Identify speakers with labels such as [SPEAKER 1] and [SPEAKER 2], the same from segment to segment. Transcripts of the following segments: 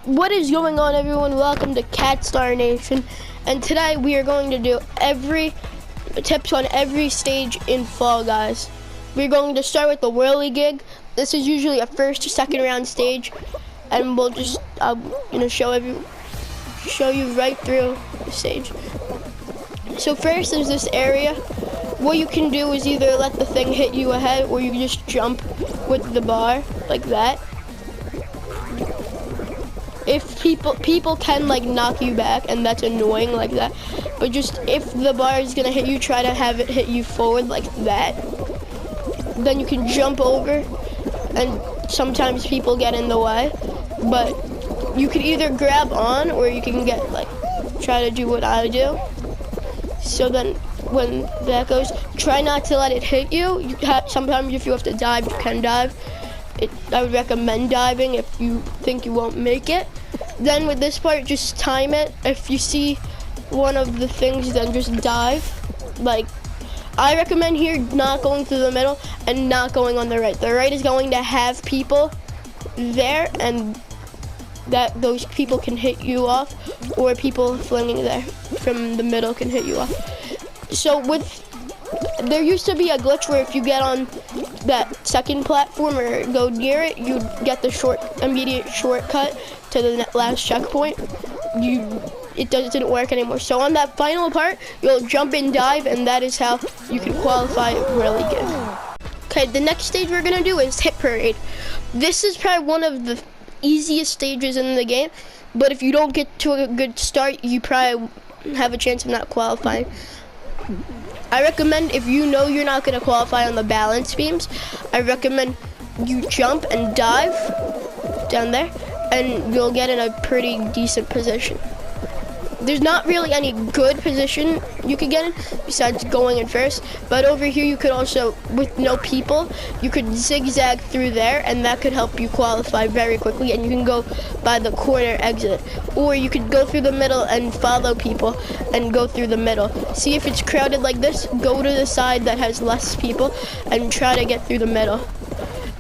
[SPEAKER 1] What is going on, everyone? Welcome to Catstar Nation, and today we are going to do tips on every stage in Fall Guys. We're going to start with the whirly gig. This is usually a first or second round stage, and we'll just show you right through the stage. So first, there's this area. What you can do is either let the thing hit you ahead, or you can just jump with the bar like that. If people can like knock you back, and that's annoying like that, but just if the bar is gonna hit you, try to have it hit you forward like that. Then you can jump over, and sometimes people get in the way, but you can either grab on or you can get try to do what I do. So then when that goes, try not to let it hit you. Sometimes if you have to dive, you can dive. I would recommend diving if you think you won't make it. Then with this part, just time it. If you see one of the things, then just dive. I recommend here not going through the middle and not going on the right. The right is going to have people there, and those people can hit you off, or people flinging there from the middle can hit you off. So there used to be a glitch where if you get on that second platform or go near it, you get the immediate shortcut to the last checkpoint. It didn't work anymore. So on that final part, you'll jump and dive, and that is how you can qualify really good. Okay, the next stage we're gonna do is Hit Parade. This is probably one of the easiest stages in the game, but if you don't get to a good start, you probably have a chance of not qualifying. I recommend, if you know you're not gonna qualify on the balance beams, I recommend you jump and dive down there, and you'll get in a pretty decent position. There's not really any good position you could get in besides going in first, but over here you could also, with no people, you could zigzag through there, and that could help you qualify very quickly, and you can go by the corner exit. Or you could go through the middle and follow people and go through the middle. See if it's crowded like this, go to the side that has less people and try to get through the middle.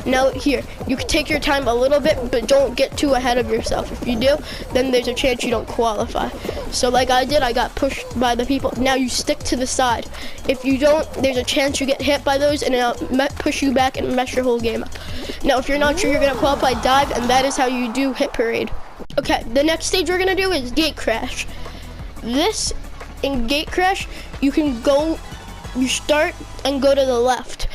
[SPEAKER 1] Now here, you can take your time a little bit, but don't get too ahead of yourself. If you do, then there's a chance you don't qualify. So like I did, I got pushed by the people. Now you stick to the side. If you don't, there's a chance you get hit by those, and it'll push you back and mess your whole game up. Now if you're not sure you're gonna qualify, dive, and that is how you do Hit Parade. Okay, the next stage we're gonna do is Gate Crash. In Gate Crash, you start and go to the left.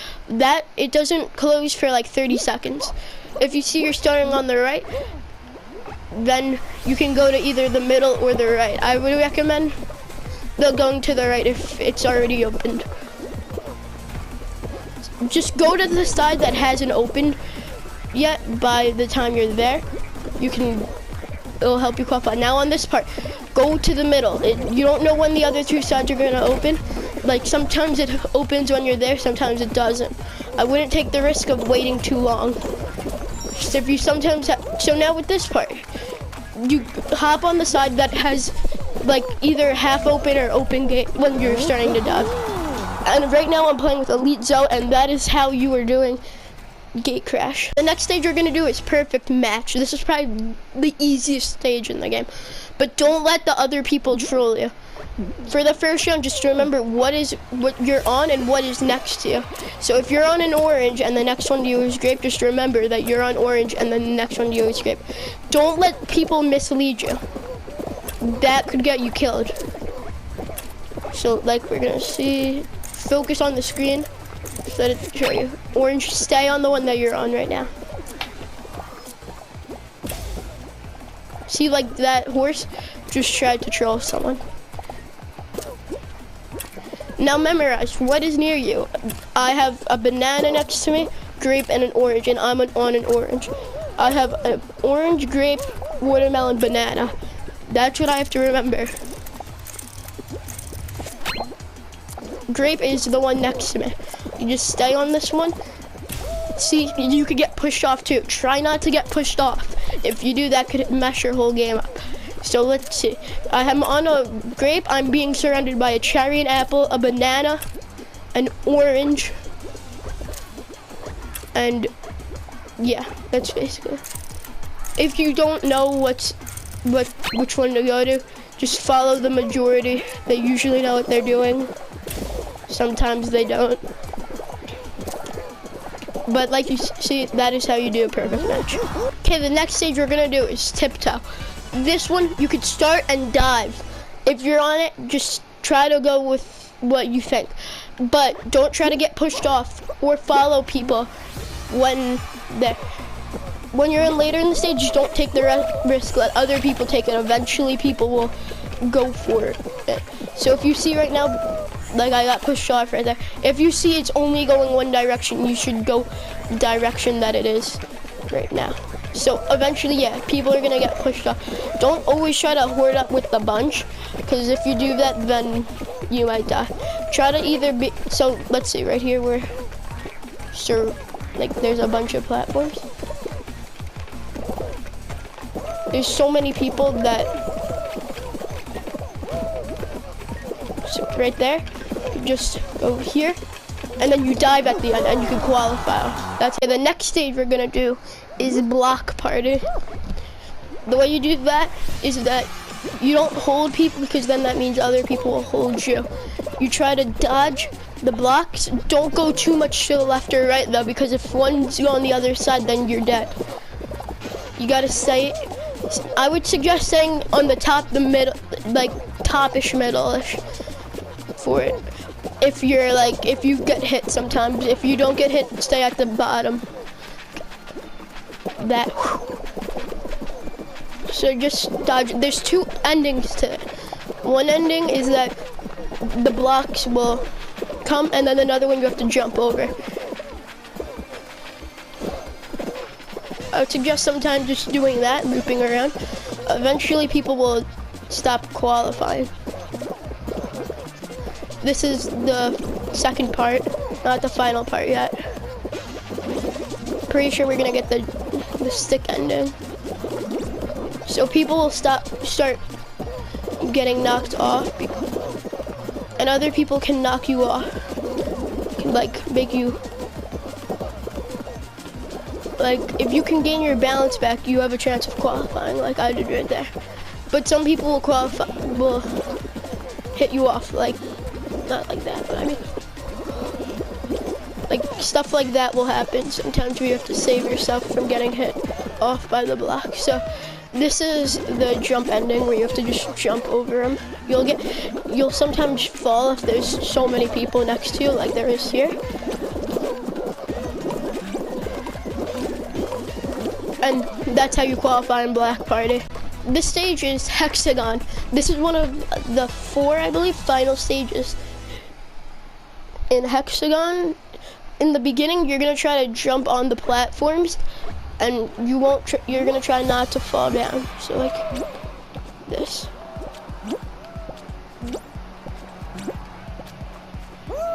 [SPEAKER 1] It doesn't close for like 30 seconds. If you see you're starting on the right, then you can go to either the middle or the right. I would recommend going to the right if it's already opened. Just go to the side that hasn't opened yet. By the time you're there, it'll help you qualify. Now on this part, go to the middle. You don't know when the other two sides are gonna open. Sometimes it opens when you're there, sometimes it doesn't. I wouldn't take the risk of waiting too long. So now with this part, you hop on the side that has either half open or open gate when you're starting to dive. And right now I'm playing with Elite Zoe, and that is how you are doing Gate Crash. The next stage we're gonna do is Perfect Match. This is probably the easiest stage in the game, but don't let the other people troll you. For the first round, just remember what you're on and what is next to you. So if you're on an orange and the next one to you is grape, just remember that you're on orange and then the next one to you is grape. Don't let people mislead you. That could get you killed. So we're gonna see, focus on the screen so that it show you. Orange, stay on the one that you're on right now. See that horse just tried to troll someone. Now memorize what is near you. I have a banana next to me, grape, and an orange, and I'm on an orange. I have an orange, grape, watermelon, banana. That's what I have to remember. Grape is the one next to me. You just stay on this one. See, you could get pushed off too. Try not to get pushed off. If you do, that could mess your whole game up. So let's see. I am on a grape. I'm being surrounded by a cherry, an apple, a banana, an orange, and yeah, that's basically. If you don't know what's which one to go to. Just follow the majority. They usually know what they're doing. Sometimes they don't. But like you see, that is how you do a perfect match. Okay, the next stage we're gonna do is tiptoe. This one, you could start and dive. If you're on it, just try to go with what you think. But don't try to get pushed off or follow people when you're in later in the stage. Just don't take the risk, let other people take it. Eventually people will go for it. So if you see right now, like I got pushed off right there. If you see it's only going one direction, you should go direction that it is right now. So eventually, yeah, people are gonna get pushed off. Don't always try to hoard up with the bunch, because if you do that, then you might die. Try to either be, so let's see right here where, so like there's a bunch of platforms. There's so many people that, so right there, you just go here, and then you dive at the end, and you can qualify. That's it. The next stage we're gonna do is block party. The way you do that is that you don't hold people, because then that means other people will hold you. You try to dodge the blocks. Don't go too much to the left or right though, because if one's on the other side, then you're dead. You gotta stay, I would suggest staying on the top, the middle, like top-ish, middle-ish for it. If you're like, if you get hit sometimes, if you don't get hit, stay at the bottom. That. So just dodge. There's two endings to it. One ending is that the blocks will come, and then another one you have to jump over. I would suggest sometimes just doing that, looping around. Eventually people will stop qualifying. This is the second part, not the final part yet. Pretty sure we're gonna get the stick ending. So people will start getting knocked off, and other people can knock you off, can like make you, like if you can gain your balance back, you have a chance of qualifying, like I did right there. But some people will qualify, will hit you off, like not like that, but I mean, like stuff like that will happen. Sometimes you have to save yourself from getting hit off by the block. So this is the jump ending where you have to just jump over them. You'll sometimes fall if there's so many people next to you, like there is here. And that's how you qualify in Black Party. This stage is Hexagon. This is one of the 4, I believe, final stages. In Hexagon, in the beginning, you're gonna try to jump on the platforms, and you won't. You're gonna try not to fall down. So like this.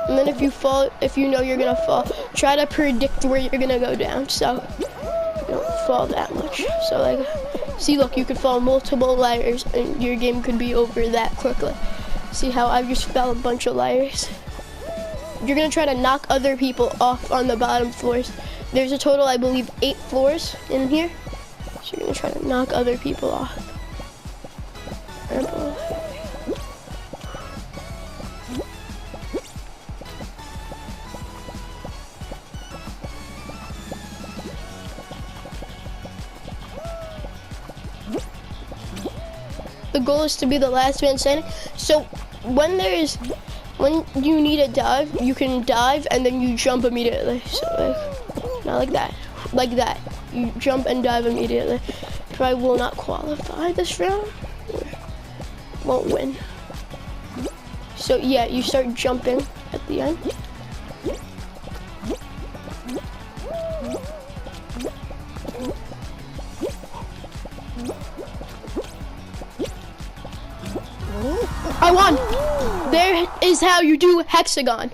[SPEAKER 1] And then if you fall, if you know you're gonna fall, try to predict where you're gonna go down, so you don't fall that much. So like, see, look, you could fall multiple layers, and your game could be over that quickly. See how I just fell a bunch of layers? You're gonna try to knock other people off on the bottom floors. There's a total, I believe, 8 floors in here. So you're gonna try to knock other people off. The goal is to be the last man standing. So when you need a dive, you can dive and then you jump immediately. So like, not like that, like that. You jump and dive immediately. Probably will not qualify this round, won't win. So yeah, you start jumping at the end. I won! There is how you do Hexagon.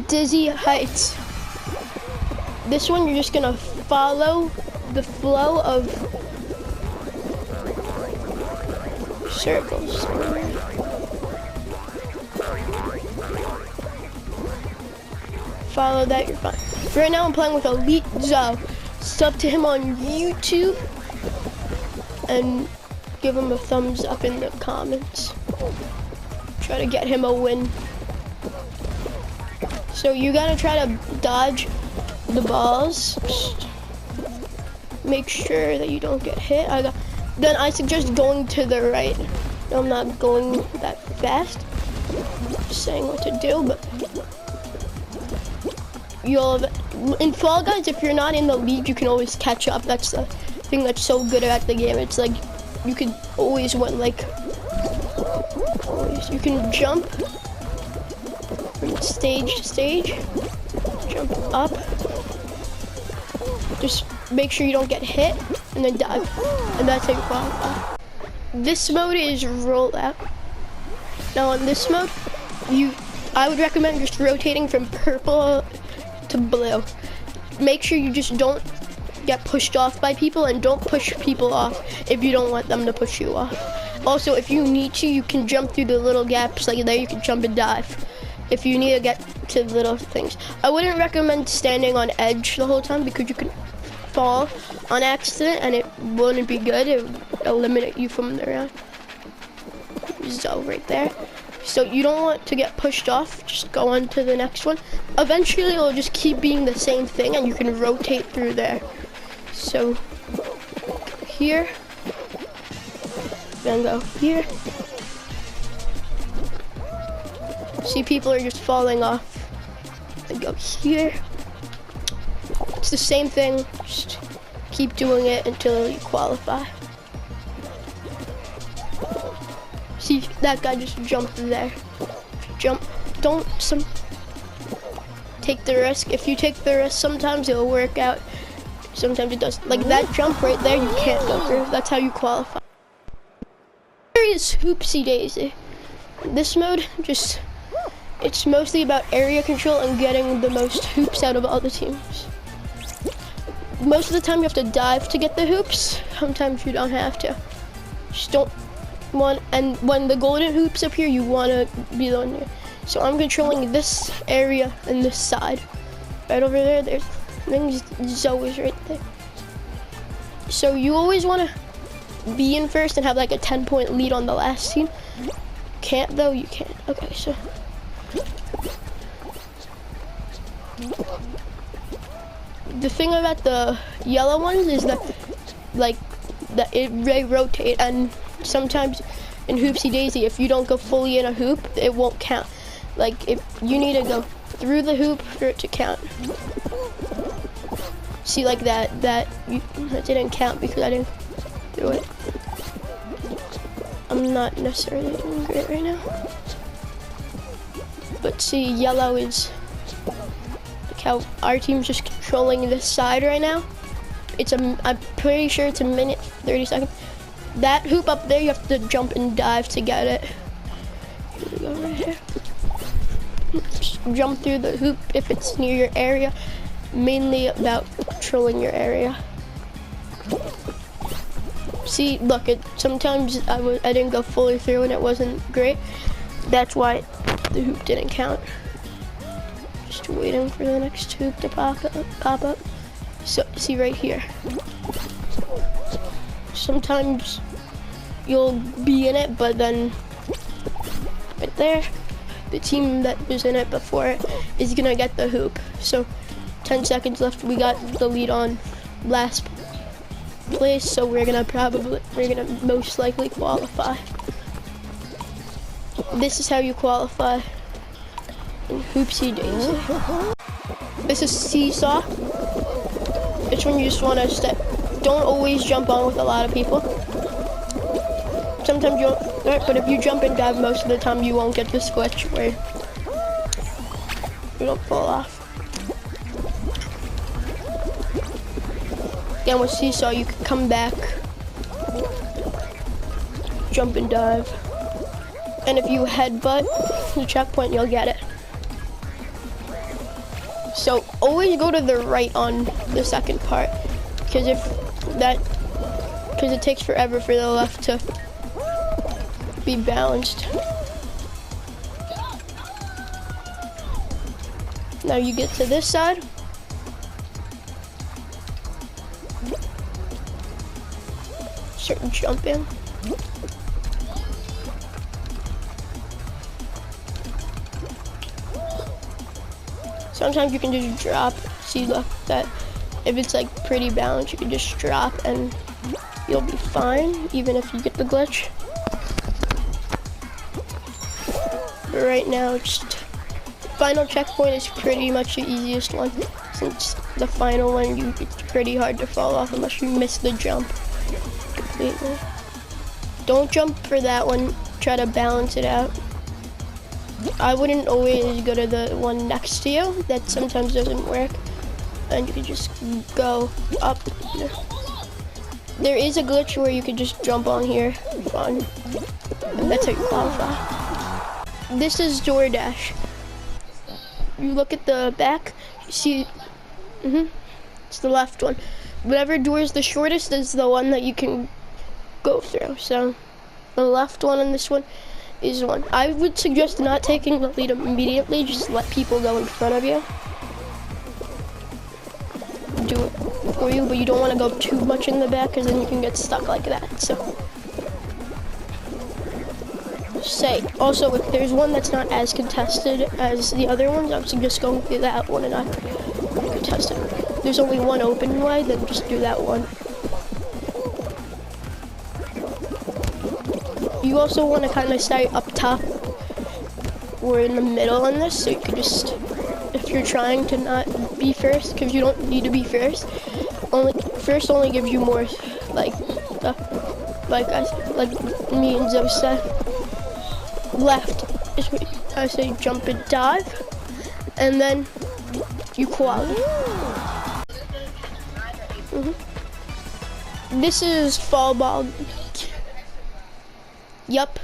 [SPEAKER 1] Dizzy Heights. This one you're just gonna follow the flow of circles. Follow that, you're fine. Right now I'm playing with Elite Zoe. sub to him on YouTube, and give him a thumbs up in the comments. Try to get him a win. So you gotta try to dodge the balls. Just make sure that you don't get hit. Then I suggest going to the right. I'm not going that fast. Just saying what to do, but in Fall Guys, if you're not in the league, you can always catch up. That's the thing that's so good at the game. It's like you can always win. Like always, you can jump from stage to stage, jump up. Just make sure you don't get hit, and then dive, and that's how you qualify. This mode is rollout. Now on this mode, I would recommend just rotating from purple to blue. Make sure you just don't get pushed off by people, and don't push people off if you don't want them to push you off. Also, if you need to, you can jump through the little gaps like there. You can jump and dive if you need to get to little things. I wouldn't recommend standing on edge the whole time because you can fall on accident and it wouldn't be good. It would eliminate you from the round. So right there. So you don't want to get pushed off. Just go on to the next one. Eventually it'll just keep being the same thing and you can rotate through there. So here, then go here. See, people are just falling off. Then go here. It's the same thing, just keep doing it until you qualify. See, that guy just jumped there. Jump, don't take the risk. If you take the risk, sometimes it'll work out. Sometimes it doesn't. Like that jump right there, you can't go through. That's how you qualify. Here is Hoopsy Daisy. This mode, it's mostly about area control and getting the most hoops out of all the teams. Most of the time you have to dive to get the hoops. Sometimes you don't have to. Just don't want, and when the golden hoops appear, you want to be the one there. So I'm controlling this area and this side. Right over there, there's things, Zoe's right there. So you always want to be in first and have like a 10-point lead on the last team. Can't though, you can't. Okay, so. The thing about the yellow ones is that, they rotate, and sometimes in Hoopsy Daisy, if you don't go fully in a hoop, it won't count. Like, if you need to go through the hoop for it to count. See, like that didn't count because I didn't do it. I'm not necessarily doing great right now. But see, yellow is like how our team's just controlling this side right now. I'm pretty sure it's a minute 30 seconds. That hoop up there, you have to jump and dive to get it. Here we go, right here. Just jump through the hoop if it's near your area. Mainly about controlling your area. See, look, sometimes I didn't go fully through and it wasn't great. That's why the hoop didn't count. Just waiting for the next hoop to pop up. So, see right here. Sometimes you'll be in it, but then right there, the team that was in it before is gonna get the hoop. So 10 seconds left, we got the lead on last place, so we're gonna most likely qualify. This is how you qualify in Hoopsy Daisy. This is Seesaw. It's when you just wanna don't always jump on with a lot of people. Sometimes you'll, but if you jump and dive most of the time, you won't get the glitch where you don't fall off. Again, with Seesaw, you can come back, jump and dive. And if you headbutt the checkpoint, you'll get it. So always go to the right on the second part, because it takes forever for the left to be balanced. Now you get to this side. start jumping. Sometimes you can just drop. See, look, that if it's like pretty balanced, you can just drop and you'll be fine, even if you get the glitch. But right now, just final checkpoint is pretty much the easiest one. Since the final one, it's pretty hard to fall off unless you miss the jump completely. Don't jump for that one. Try to balance it out. I wouldn't always go to the one next to you. That sometimes doesn't work. And you can just go up. There is a glitch where you can just jump on here. Fun. And that's how you qualify. This is DoorDash. You look at the back, you see, it's the left one. Whatever door is the shortest is the one that you can go through. So the left one and this one is the one. I would suggest not taking the lead immediately, just let people go in front of you. Do it for you, but you don't want to go too much in the back because then you can get stuck like that. So say also, if there's one that's not as contested as the other ones, I would suggest going through that one and not contested. If there's only one open way, then just do that one. You also want to kind of stay up top or in the middle on this, so you can just, if you're trying to not be first, because you don't need to be first. First only gives you more, like me and Zoe said. Left is what I say, jump and dive, and then you qualify. This is fall ball. Yup.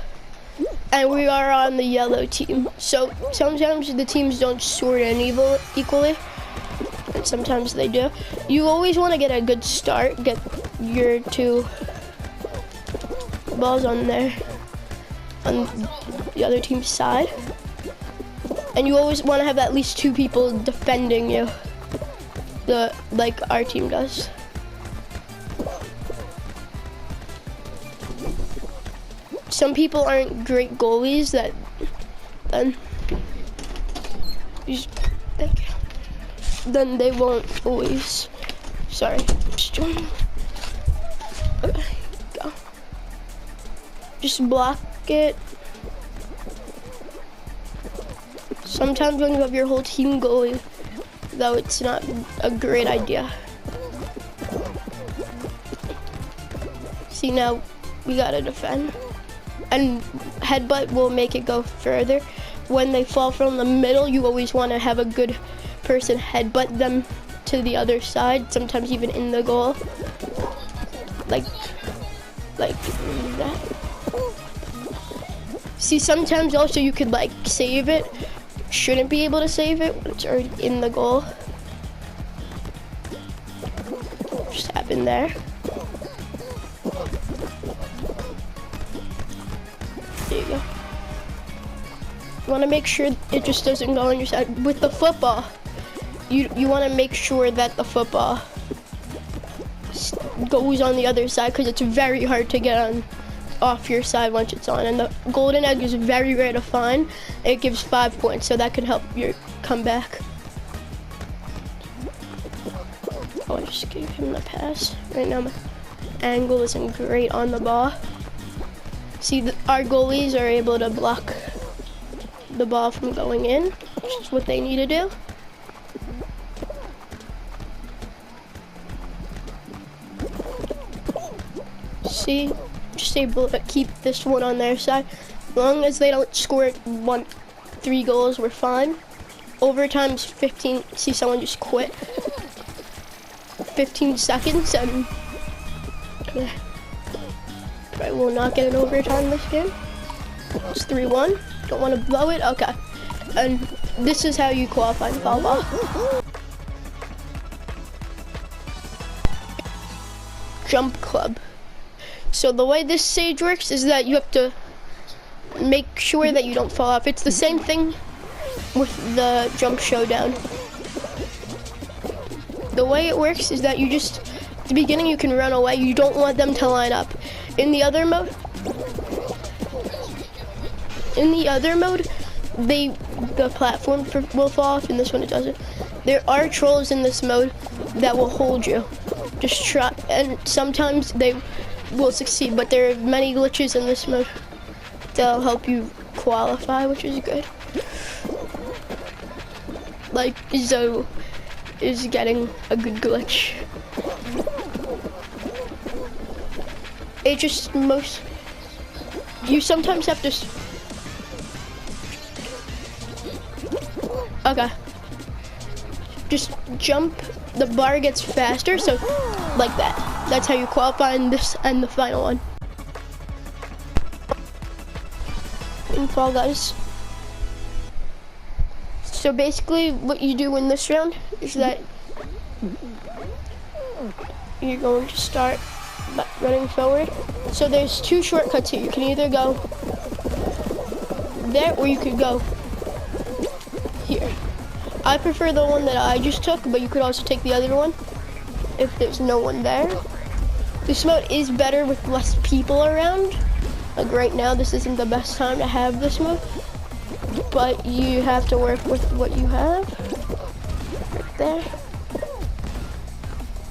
[SPEAKER 1] And we are on the yellow team. So sometimes the teams don't sort in equally, and sometimes they do. You always want to get a good start, get your two balls on there, on the other team's side. And you always want to have at least two people defending you, like our team does. Some people aren't great goalies, then they won't always. Sorry. Okay, go. Just block it. Sometimes when you have your whole team goalie, though, it's not a great idea. See, now we gotta defend. And headbutt will make it go further. When they fall from the middle, you always want to have a good person headbutt them to the other side, sometimes even in the goal. Like that. See, sometimes also you could like save it. Shouldn't be able to save it when it's already in the goal. Just happened there. There you go. You want to make sure it just doesn't go on your side. With the football, you want to make sure that the football goes on the other side, because it's very hard to get on off your side once it's on. And the golden egg is very rare to find. It gives 5 points, so that can help your comeback. Oh, I just gave him the pass. Right now my angle isn't great on the ball. See, our goalies are able to block the ball from going in, which is what they need to do. See, just able to keep this one on their side. As long as they don't score 3 goals, we're fine. Overtime's 15. See, someone just quit. 15 seconds, and yeah. I will not get an overtime this game. It's 3-1. Don't want to blow it. Okay. And this is how you qualify in foul ball. Jump club. So the way this stage works is that you have to make sure that you don't fall off. It's the same thing with the jump showdown. The way it works is that you just, at the beginning you can run away. You don't want them to line up. In the other mode, the platform will fall off. In this one, it doesn't. There are trolls in this mode that will hold you. Just try, and sometimes they will succeed, but there are many glitches in this mode that'll help you qualify, which is good. Like Zoe is getting a good glitch. It just you sometimes have to. Okay. Just jump. The bar gets faster, so like that. That's how you qualify in this and the final one. In Fall Guys. So basically, what you do in this round is that you're going to start running forward. So there's two shortcuts here. You can either go there or you could go here. I prefer the one that I just took, but you could also take the other one if there's no one there. This mode is better with less people around. Like right now, this isn't the best time to have this mode, but you have to work with what you have. Right there.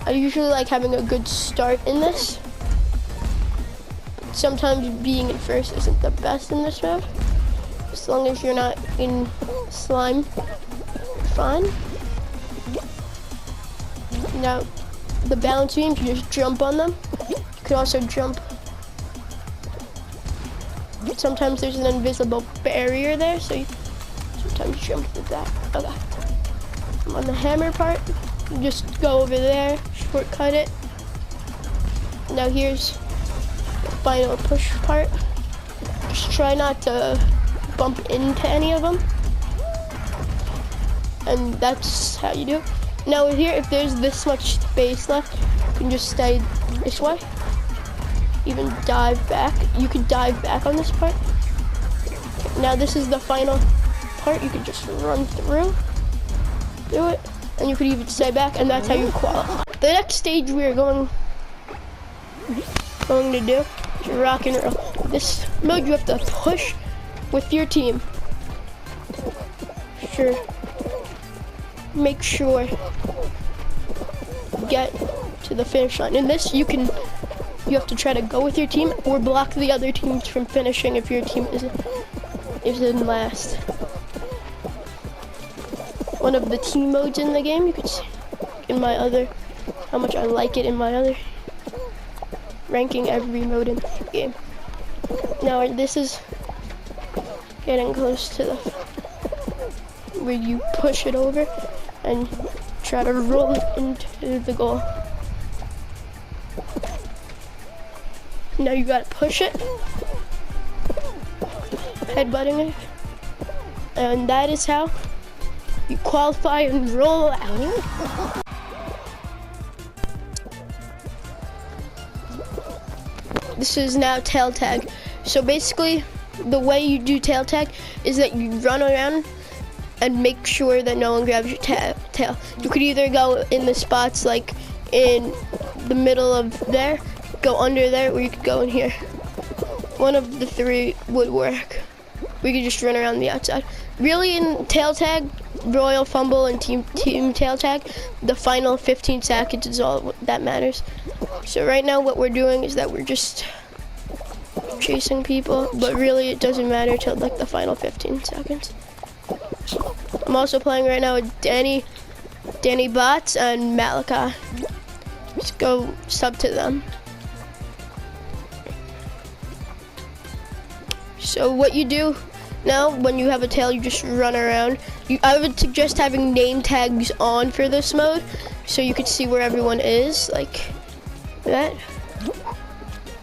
[SPEAKER 1] I usually like having a good start in this. Sometimes being in first isn't the best in this mode. As long as you're not in slime, fine. Now, the balance beams, you just jump on them. You could also jump. Sometimes there's an invisible barrier there, so you sometimes jump with that. Okay. On the hammer part, you just go over there, shortcut it. Now here's the final push part. Just try not to bump into any of them. And that's how you do it. Now here, if there's this much space left, you can just stay this way. Even dive back. You can dive back on this part. Now this is the final part. You can just run through, do it, and you could even stay back, and that's how you qualify. The next stage we are going to do is rock and roll. This mode you have to push with your team. Make sure get to the finish line. In this, you have to try to go with your team or block the other teams from finishing if your team is in last. One of the team modes in the game, you can see in my other, how much I like it in my other, ranking every mode in the game. Now this is getting close to the, where you push it over and try to roll it into the goal. Now you gotta push it, headbutting it, and that is how you qualify and roll out. This is now tail tag. So basically, the way you do tail tag is that you run around and make sure that no one grabs your tail. You could either go in the spots like in the middle of there, go under there, or you could go in here. One of the three would work. We could just run around the outside. Really, in tail tag, royal fumble and team tail tag, the final 15 seconds is all that matters. So right now what we're doing is that we're just chasing people, but really it doesn't matter till like the final 15 seconds. I'm also playing right now with Danny Bots and Malachi. Just go sub to them. So what you do now, when you have a tail, you just run around. I would suggest having name tags on for this mode, so you could see where everyone is, like that.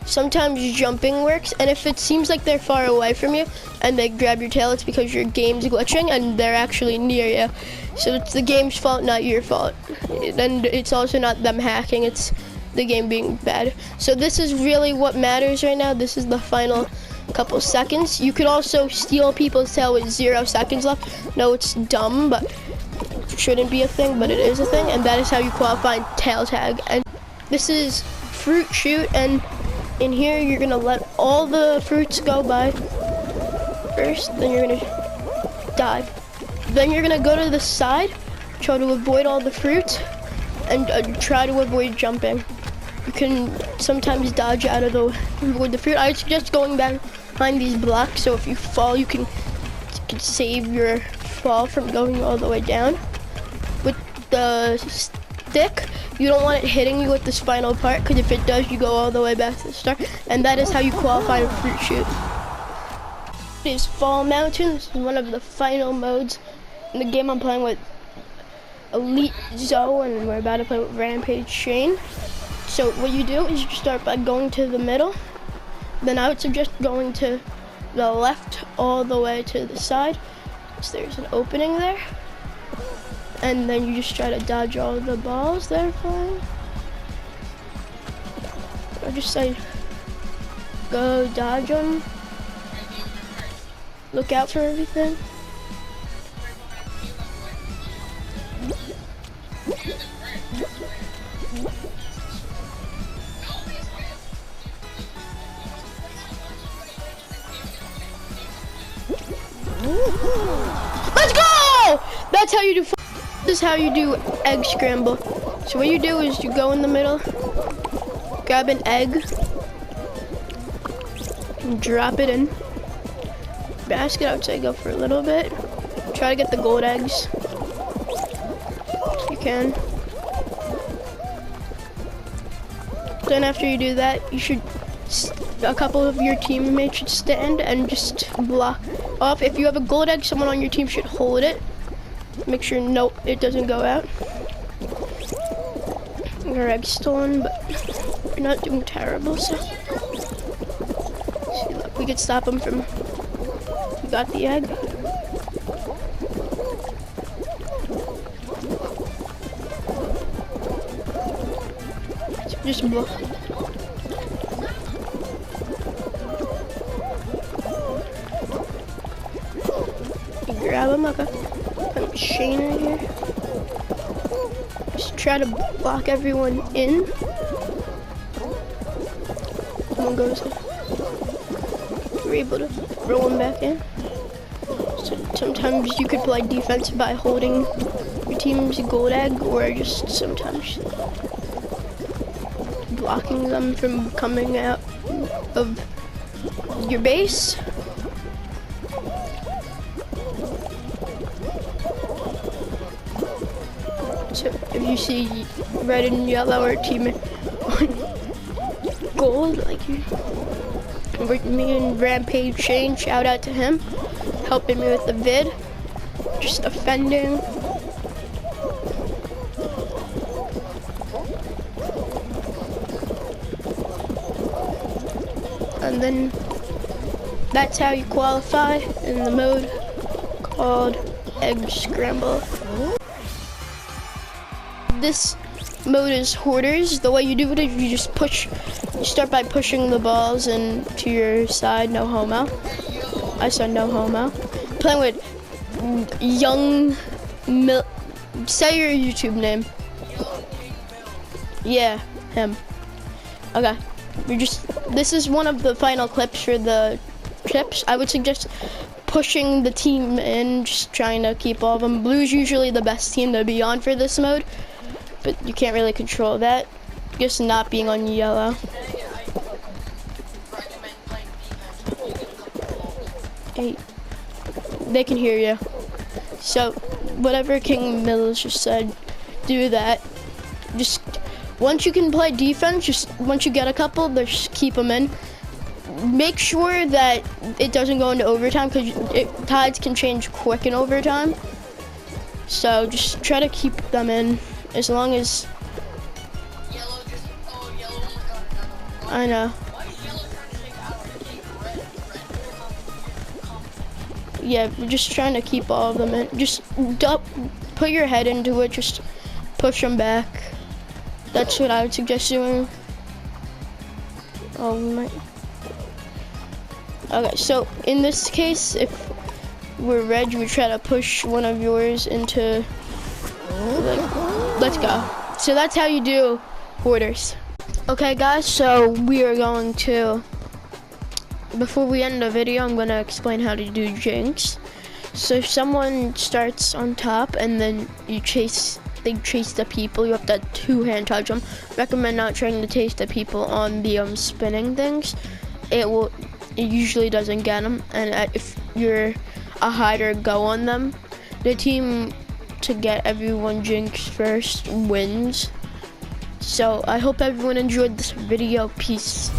[SPEAKER 1] Sometimes jumping works, and if it seems like they're far away from you and they grab your tail, it's because your game's glitching and they're actually near you. So it's the game's fault, not your fault. And it's also not them hacking, it's the game being bad. So this is really what matters right now. This is the final couple seconds. You could also steal people's tail with 0 seconds left. No, it's dumb, but it shouldn't be a thing, but it is a thing, and that is how you qualify tail tag. And this is fruit shoot, and in here, you're gonna let all the fruits go by first, then you're gonna dive. Then you're gonna go to the side, try to avoid all the fruit, and try to avoid jumping. You can sometimes dodge out of the fruit. I suggest going back behind these blocks, so if you fall, you can save your fall from going all the way down. With the stick, you don't want it hitting you at this final part, because if it does, you go all the way back to the start, and that is how you qualify a fruit shoot. It is Fall Mountain. This is one of the final modes in the game. I'm playing with Elite Zoe, and we're about to play with Rampage Chain. So what you do is you start by going to the middle. Then I would suggest going to the left all the way to the side. So there's an opening there. And then you just try to dodge all the balls that are flying. Or just say, go dodge them. Look out for everything. Let's go! That's how you do. This is how you do egg scramble. So what you do is you go in the middle, grab an egg, and drop it in. Basket, I would say go for a little bit. Try to get the gold eggs. If you can. Then after you do that, you should, a couple of your teammates should stand and just block off. If you have a gold egg, someone on your team should hold it. Make sure it doesn't go out. Your egg's stolen, but you're not doing terrible, so. See, look, we could stop them from, we got the egg. So just block. Grab them, okay. Put Shane in here. Just try to block everyone in. One goes in. You're able to throw them back in. So sometimes you could play defense by holding your team's gold egg, or just sometimes blocking them from coming out of your base. So if you see red and yellow or team on gold, like you, with me and Rampage Chain, shout out to him, helping me with the vid, just defending. And then that's how you qualify in the mode called Egg Scramble. This mode is Hoarders. The way you do it is you just push, you start by pushing the balls into your side, no homo. I said no homo. Playing with say your YouTube name. Yeah, him. Okay, this is one of the final clips for the trips. I would suggest pushing the team in, just trying to keep all of them. Blue's usually the best team to be on for this mode, but you can't really control that. Just not being on yellow. Hey, they can hear you. So whatever King Mills just said, do that. Just once you can play defense, just once you get a couple, just keep them in. Make sure that it doesn't go into overtime, because tides can change quick in overtime. So just try to keep them in as long as. I know. Yeah, we're just trying to keep all of them in. Just put your head into it, just push them back. That's what I would suggest doing. Oh my. Okay, so in this case, if we're red, you would try to push one of yours into, like, let's go. So that's how you do Hoarders. Okay guys, so we are going to, before we end the video, I'm gonna explain how to do jinx. So if someone starts on top and then they chase the people, you have to two-hand touch them. Recommend not trying to chase the people on the spinning things. It usually doesn't get them, and if you're a hider, go on them. The team to get everyone jinx first wins. So I hope everyone enjoyed this video. Peace.